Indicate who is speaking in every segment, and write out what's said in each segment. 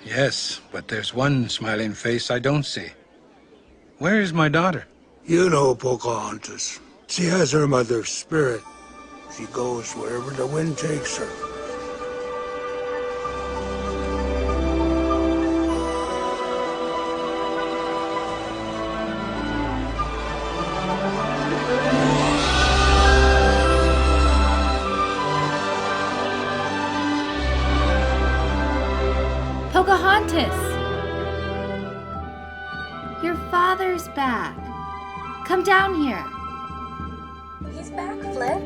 Speaker 1: Yes, but there's one smiling face I don't see. Where is my daughter?
Speaker 2: You know Pocahontas. She has her mother's spirit. She goes wherever the wind takes her.
Speaker 3: Pocahontas! Your father's back. Come down here.
Speaker 4: He's back, Flip.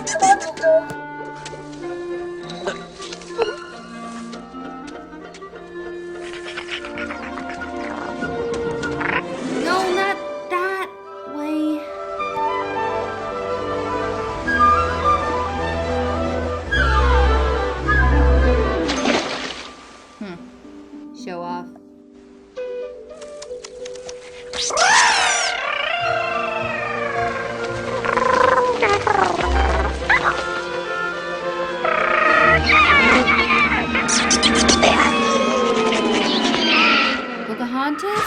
Speaker 4: Come on, Nico.
Speaker 3: No, not that way. Show off. Pocahontas?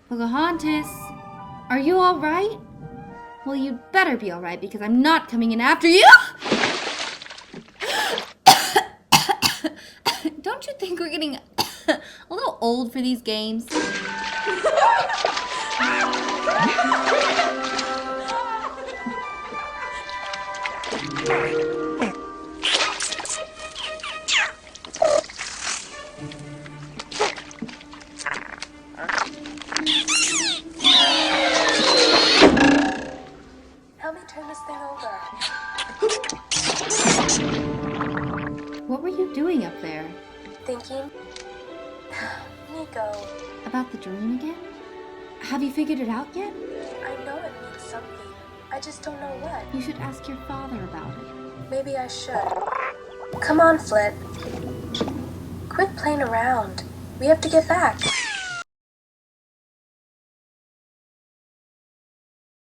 Speaker 3: Pocahontas? Are you alright? Well, you'd better be alright because I'm not coming in after you! Don't you think we're getting a little old for these games?
Speaker 4: Help me turn this thing over.
Speaker 3: What were you doing up there?
Speaker 4: Thinking? Nico,
Speaker 3: About the dream again? Have you figured it out yet?
Speaker 4: I know it means something. I just don't know what.
Speaker 3: You should ask your father about it.
Speaker 4: Maybe I should. Come on, Flit. Quit playing around. We have to get back.